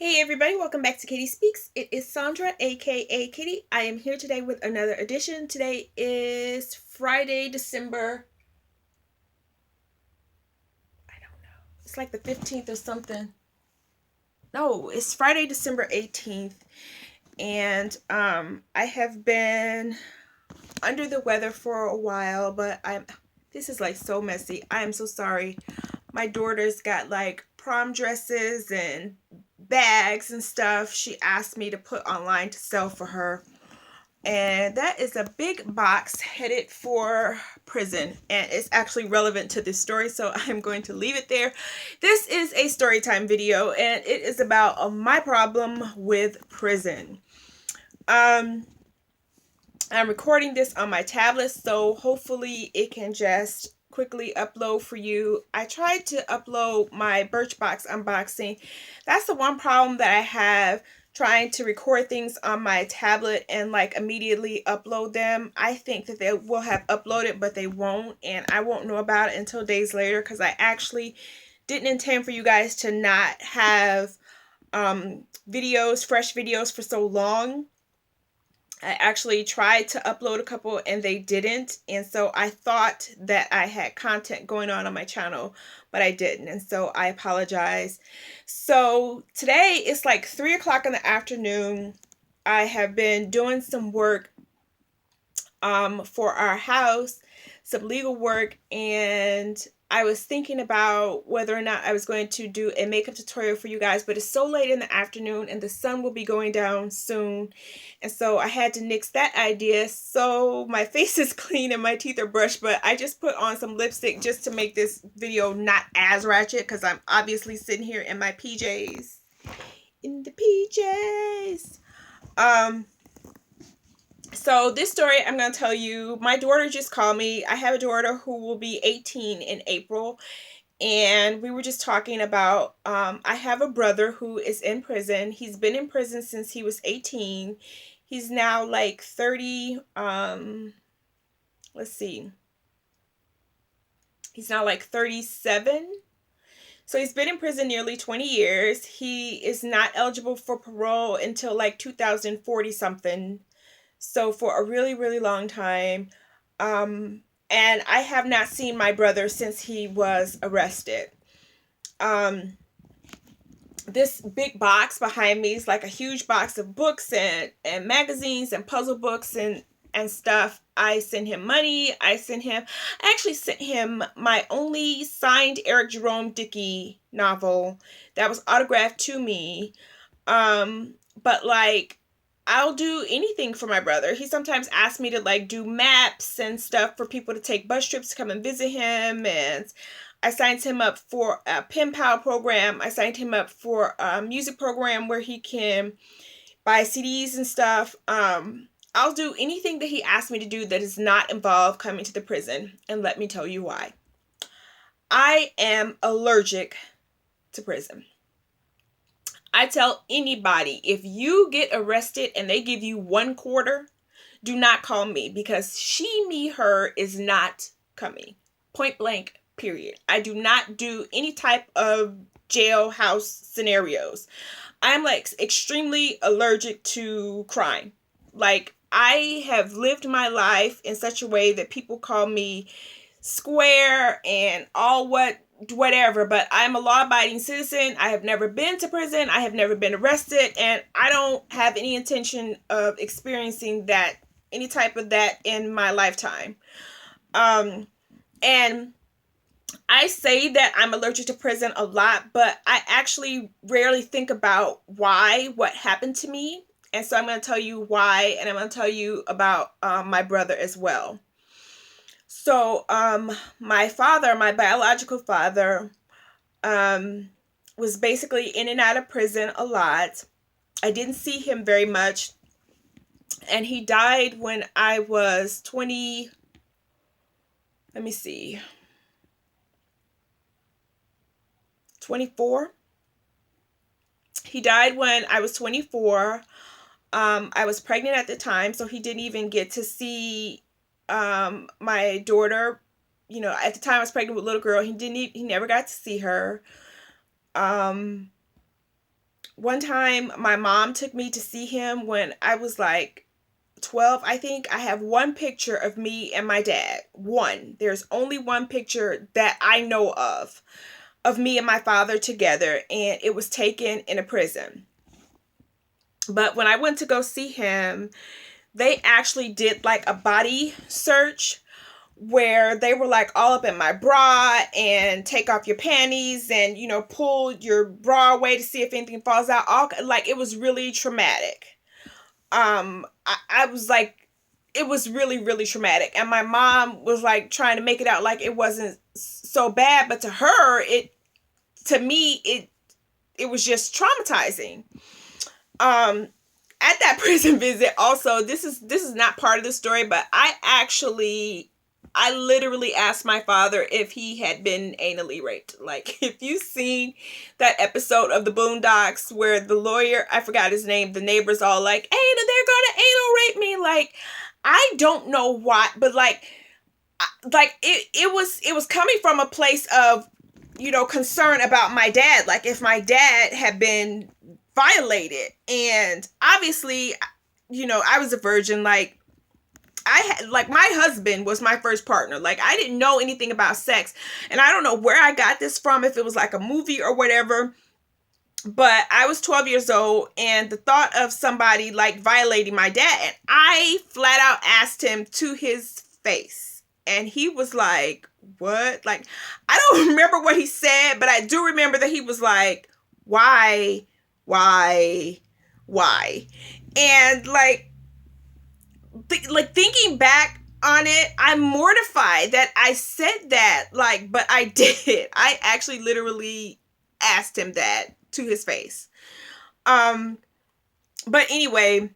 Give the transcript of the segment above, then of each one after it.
Hey everybody, welcome back to Katie Speaks. It is Sondra, aka Katie. I am here today with another edition. Today is Friday, December, I don't know. It's like the 15th or something. No, it's Friday, December 18th. And I have been under the weather for a while, but this is like so messy. I am so sorry. My daughter's got like prom dresses and bags and stuff she asked me to put online to sell for her, and that is a big box headed for prison, and it's actually relevant to this story, so I'm going to leave it there. This is a story time video, and it is about my problem with prison. um I'm recording this on my tablet, so hopefully it can just quickly upload for you. I tried to upload my Birchbox unboxing. That's the one problem that I have trying to record things on my tablet and like immediately upload them. I think that they will have uploaded, but they won't, and I won't know about it until days later because I actually didn't intend for you guys to not have fresh videos for so long. I actually tried to upload a couple and they didn't. And so I thought that I had content going on my channel, but I didn't. And so I apologize. So today it's like 3 o'clock in the afternoon. I have been doing some work for our house, some legal work, and I was thinking about whether or not I was going to do a makeup tutorial for you guys, but it's so late in the afternoon and the sun will be going down soon, and so I had to nix that idea. So my face is clean and my teeth are brushed, but I just put on some lipstick just to make this video not as ratchet because I'm obviously sitting here in my PJs. In the PJs. So this story I'm going to tell you, my daughter just called me. I have a daughter who will be 18 in April, and we were just talking about, I have a brother who is in prison. He's been in prison since he was 18. He's now like 30, let's see. He's now like 37. So he's been in prison nearly 20 years. He is not eligible for parole until like 2040 something. So for a really, really long time. And I have not seen my brother since he was arrested. Um, this big box behind me is like a huge box of books and magazines and puzzle books and stuff. I sent him money. I actually sent him my only signed Eric Jerome Dickey novel that was autographed to me. But like, I'll do anything for my brother. He sometimes asks me to like do maps and stuff for people to take bus trips to come and visit him, and I signed him up for a pen pal program. I signed him up for a music program where he can buy CDs and stuff. I'll do anything that he asked me to do that does not involve coming to the prison, and let me tell you why. I am allergic to prison. I tell anybody, if you get arrested and they give you 1 quarter, do not call me, because she, me, her is not coming. Point blank, period. I do not do any type of jailhouse scenarios. I'm like extremely allergic to crime. Like, I have lived my life in such a way that people call me square and all whatever, but I'm a law-abiding citizen. I have never been to prison. I have never been arrested, and I don't have any intention of experiencing that, any type of that, in my lifetime. And I say that I'm allergic to prison a lot, but I actually rarely think about what happened to me. And so I'm going to tell you why, and I'm going to tell you about my brother as well. So, my father, my biological father, was basically in and out of prison a lot. I didn't see him very much, and he died when I was 20. Let me see, 24. He died when I was 24. I was pregnant at the time, so he didn't even get to see my daughter. You know, at the time I was pregnant with a little girl. He never got to see her. one time my mom took me to see him when I was like 12, I think. I have one picture of me and my dad. One. There's only one picture that I know of me and my father together, and it was taken in a prison. But when I went to go see him, they actually did like a body search where they were like all up in my bra and take off your panties and, you know, pull your bra away to see if anything falls out. All like, it was really traumatic. I was like, it was really, really traumatic. And my mom was like trying to make it out like it wasn't so bad, but to her, to me, it was just traumatizing. At that prison visit, also, this is not part of the story, but I literally asked my father if he had been anally raped. Like, if you've seen that episode of the Boondocks where the lawyer, I forgot his name, the neighbor's all like, "Hey, they're gonna anal rape me." Like, I don't know why, but like it was coming from a place of, you know, concern about my dad. Like, if my dad had been violated, and obviously, you know, I was a virgin. Like, I had, like, my husband was my first partner. Like, I didn't know anything about sex, and I don't know where I got this from, if it was like a movie or whatever, but I was 12 years old, and the thought of somebody like violating my dad, and I flat out asked him to his face, and he was like, "What?" Like, I don't remember what he said, but I do remember that he was like, why, why, why? And like thinking back on it, I'm mortified that I said that. Like, but I did. I actually literally asked him that to his face. But anyway,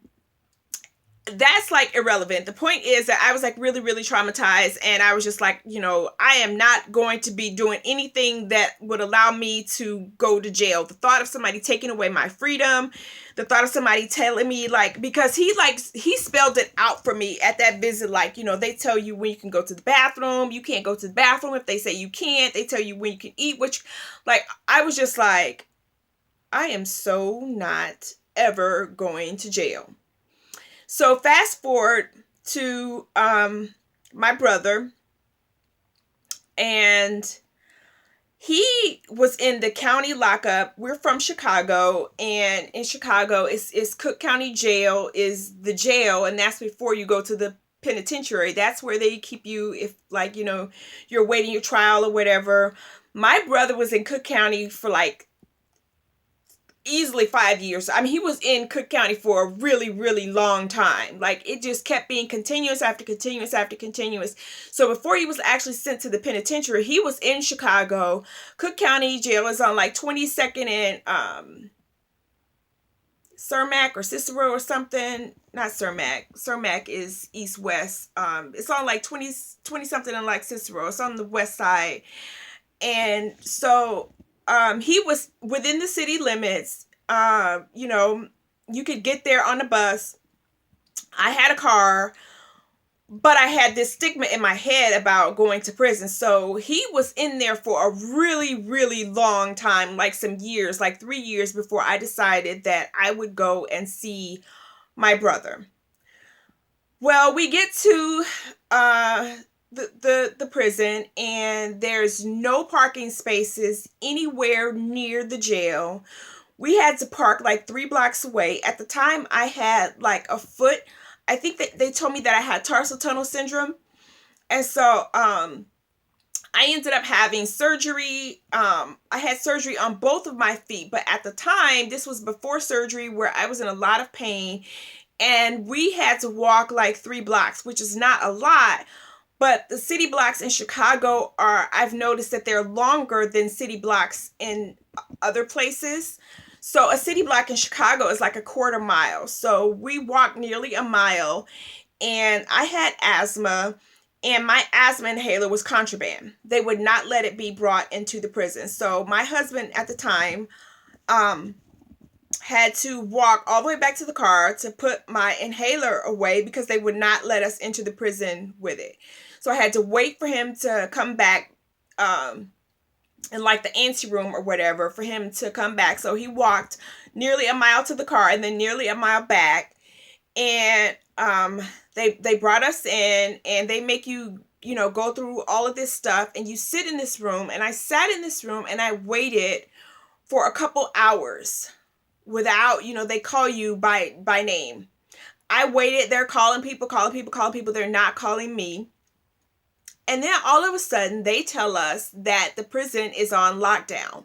that's like irrelevant. The point is that I was like really, really traumatized, and I was just like, you know, I am not going to be doing anything that would allow me to go to jail. The thought of somebody taking away my freedom, the thought of somebody telling me, like, because he spelled it out for me at that visit. Like, you know, they tell you when you can go to the bathroom. You can't go to the bathroom if they say you can't. They tell you when you can eat, which, like, I was just like, I am so not ever going to jail. So fast forward to my brother, and he was in the county lockup. We're from Chicago, and in Chicago, it's Cook County Jail is the jail, and that's before you go to the penitentiary. That's where they keep you if, like, you know, you're waiting your trial or whatever. My brother was in Cook County for like easily 5 years. I mean, he was in Cook County for a really, really long time. Like, it just kept being continuous after continuous after continuous. So before he was actually sent to the penitentiary, he was in Chicago. Cook County Jail is on like 22nd and Cermak or Cicero or something. Not Cermak. Cermak is east-west. It's on like 20 something on like Cicero. It's on the west side. And so he was within the city limits. You know, you could get there on a bus. I had a car, but I had this stigma in my head about going to prison. So he was in there for a really, really long time, like some years, like 3 years before I decided that I would go and see my brother. Well, we get to the prison, and there's no parking spaces anywhere near the jail. We had to park like 3 blocks away. At the time, I had like a foot. I think that they told me that I had tarsal tunnel syndrome. And so I ended up having surgery. I had surgery on both of my feet. But at the time, this was before surgery, where I was in a lot of pain. And we had to walk like 3 blocks, which is not a lot. But the city blocks in Chicago I've noticed that they're longer than city blocks in other places. So a city block in Chicago is like a quarter mile. So we walked nearly a mile, and I had asthma, and my asthma inhaler was contraband. They would not let it be brought into the prison. So my husband at the time had to walk all the way back to the car to put my inhaler away because they would not let us into the prison with it. So I had to wait for him to come back in like the anteroom or whatever for him to come back. So he walked nearly a mile to the car and then nearly a mile back. And they brought us in, and they make you, you know, go through all of this stuff, and you sit in this room. And I sat in this room and I waited for a couple hours without, you know, they call you by name. I waited. They're calling people, calling people, calling people. They're not calling me. And then all of a sudden they tell us that the prison is on lockdown.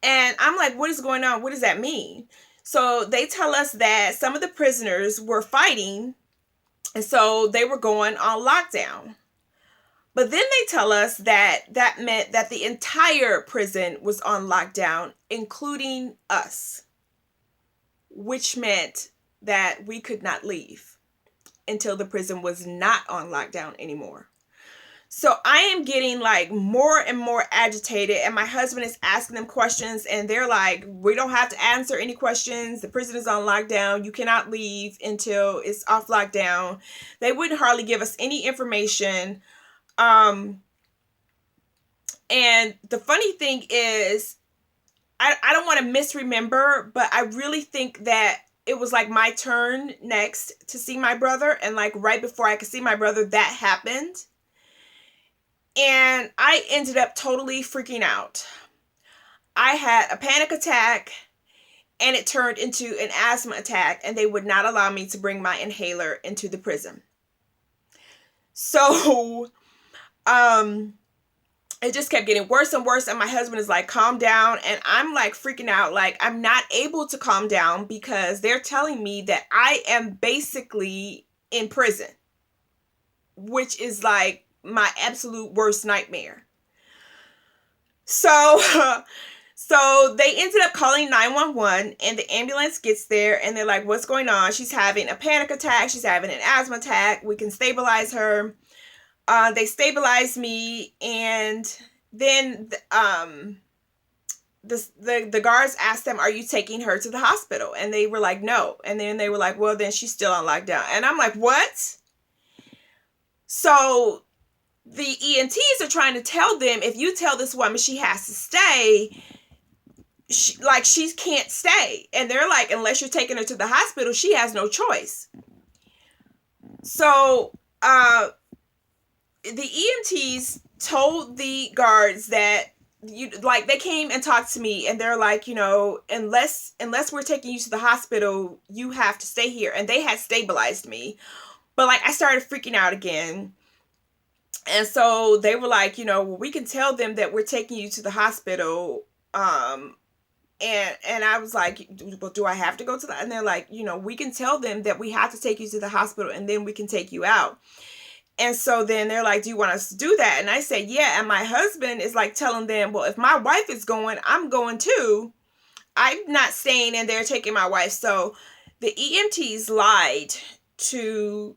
And I'm like, what is going on? What does that mean? So they tell us that some of the prisoners were fighting, and so they were going on lockdown. But then they tell us that that meant that the entire prison was on lockdown, including us, which meant that we could not leave until the prison was not on lockdown anymore. So I am getting like more and more agitated, and my husband is asking them questions, and they're like, we don't have to answer any questions. The prison is on lockdown. You cannot leave until it's off lockdown. They wouldn't hardly give us any information. And the funny thing is, I don't want to misremember, but I really think that it was like my turn next to see my brother, and like right before I could see my brother, that happened. And I ended up totally freaking out. I had a panic attack, and it turned into an asthma attack, and they would not allow me to bring my inhaler into the prison. So, it just kept getting worse and worse, and my husband is like, calm down, and I'm like freaking out. Like, I'm not able to calm down because they're telling me that I am basically in prison, which is like my absolute worst nightmare. So they ended up calling 911, and the ambulance gets there, and they're like, what's going on? She's having a panic attack. She's having an asthma attack. We can stabilize her. They stabilized me, and then the guards asked them, are you taking her to the hospital? And they were like, no. And then they were like, well, then she's still on lockdown. And I'm like, what? So the EMTs are trying to tell them, if you tell this woman she has to stay, she can't stay. And they're like, unless you're taking her to the hospital, she has no choice. So the EMTs told the guards that they came and talked to me, and they're like, unless we're taking you to the hospital, you have to stay here. And they had stabilized me, but like I started freaking out again. And so they were like, well, we can tell them that we're taking you to the hospital. And I was like, well, do I have to go to that? And they're like, we can tell them that we have to take you to the hospital, and then we can take you out. And so then they're like, do you want us to do that? And I said, yeah. And my husband is like telling them, well, if my wife is going, I'm going too. I'm not staying, and they're taking my wife. So the EMTs lied to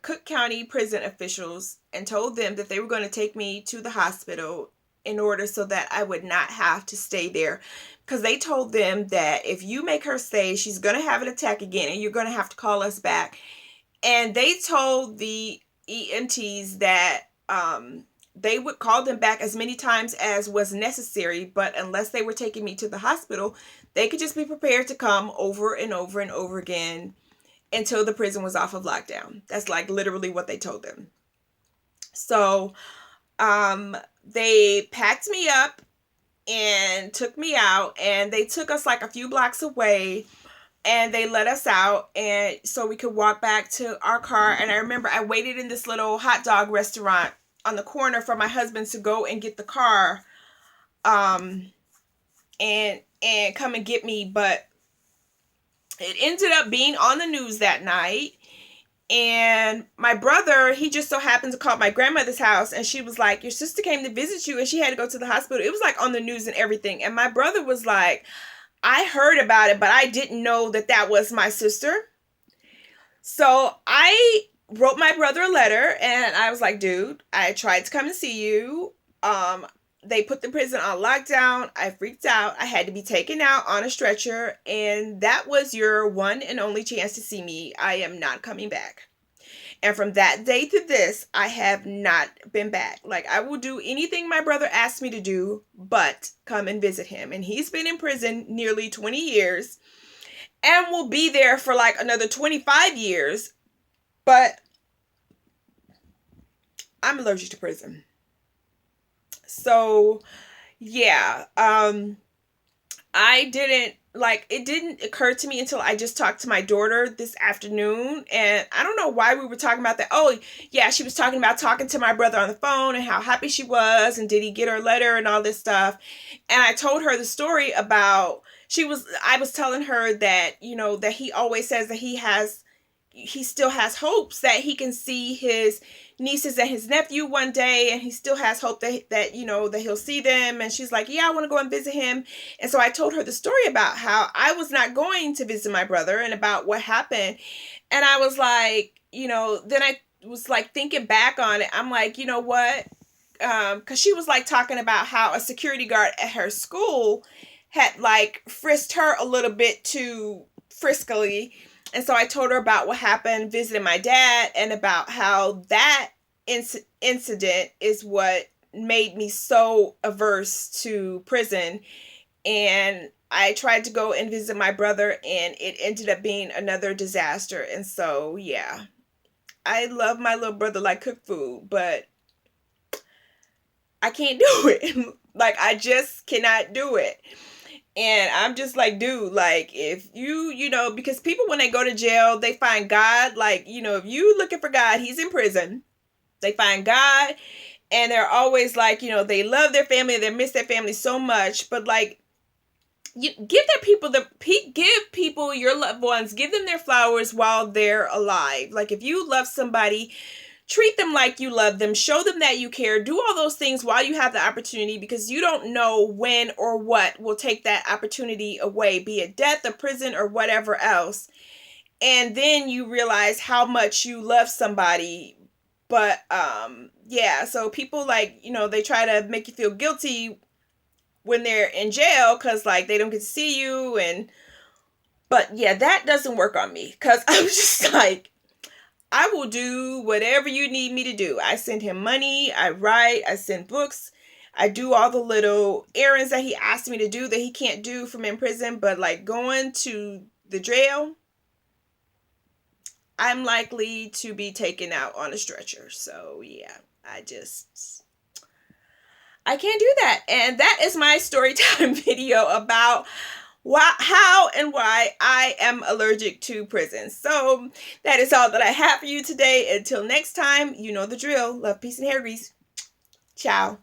Cook County prison officials and told them that they were going to take me to the hospital in order so that I would not have to stay there. Because they told them that if you make her stay, she's going to have an attack again, and you're going to have to call us back. And they told the EMTs that they would call them back as many times as was necessary, but unless they were taking me to the hospital, they could just be prepared to come over and over and over again until the prison was off of lockdown. That's like literally what they told them. So they packed me up and took me out, and they took us like a few blocks away, and they let us out, and so we could walk back to our car. And I remember I waited in this little hot dog restaurant on the corner for my husband to go and get the car and come and get me. But it ended up being on the news that night. And my brother, he just so happened to call my grandmother's house, and she was like, your sister came to visit you and she had to go to the hospital. It was like on the news and everything. And my brother was like, I heard about it, but I didn't know that that was my sister. So I wrote my brother a letter, and I was like, dude, I tried to come and see you. They put the prison on lockdown. I freaked out. I had to be taken out on a stretcher, and that was your one and only chance to see me. I am not coming back. And from that day to this, I have not been back. Like, I will do anything my brother asks me to do, but come and visit him. And he's been in prison nearly 20 years and will be there for like another 25 years. But I'm allergic to prison. So, yeah. I didn't like it didn't occur to me until I just talked to my daughter this afternoon, and I don't know why we were talking about that. Oh, yeah, she was talking about talking to my brother on the phone and how happy she was and did he get her letter and all this stuff. And I told her the story about I was telling her that, that he always says that he still has hopes that he can see his nieces and his nephew one day, and he still has hope that he'll see them. And she's like, yeah, I want to go and visit him. And so I told her the story about how I was not going to visit my brother and about what happened. And I was like, then I was like thinking back on it. I'm like, you know what, because she was like talking about how a security guard at her school had like frisked her a little bit too friskily. And so I told her about what happened visiting my dad and about how that incident is what made me so averse to prison. And I tried to go and visit my brother, and it ended up being another disaster. And so, yeah, I love my little brother like cooked food, but I can't do it. Like, I just cannot do it. And I'm just like, dude, like, if because people, when they go to jail, they find God. Like, if you looking for God, he's in prison. They find God, and they're always like, they love their family, they miss their family so much. But like, give people, your loved ones, give them their flowers while they're alive. Like, if you love somebody, treat them like you love them. Show them that you care. Do all those things while you have the opportunity, because you don't know when or what will take that opportunity away, be it death or prison or whatever else. And then you realize how much you love somebody. But yeah, so people, like, they try to make you feel guilty when they're in jail because, like, they don't get to see you. But yeah, that doesn't work on me, because I'm just like, I will do whatever you need me to do. I send him money, I write, I send books, I do all the little errands that he asked me to do that he can't do from in prison. But like, going to the jail, I'm likely to be taken out on a stretcher. So yeah, I can't do that. And that is my story time video about how and why I am allergic to prison. So that is all that I have for you today. Until next time, you know the drill. Love, peace, and hair grease. Ciao.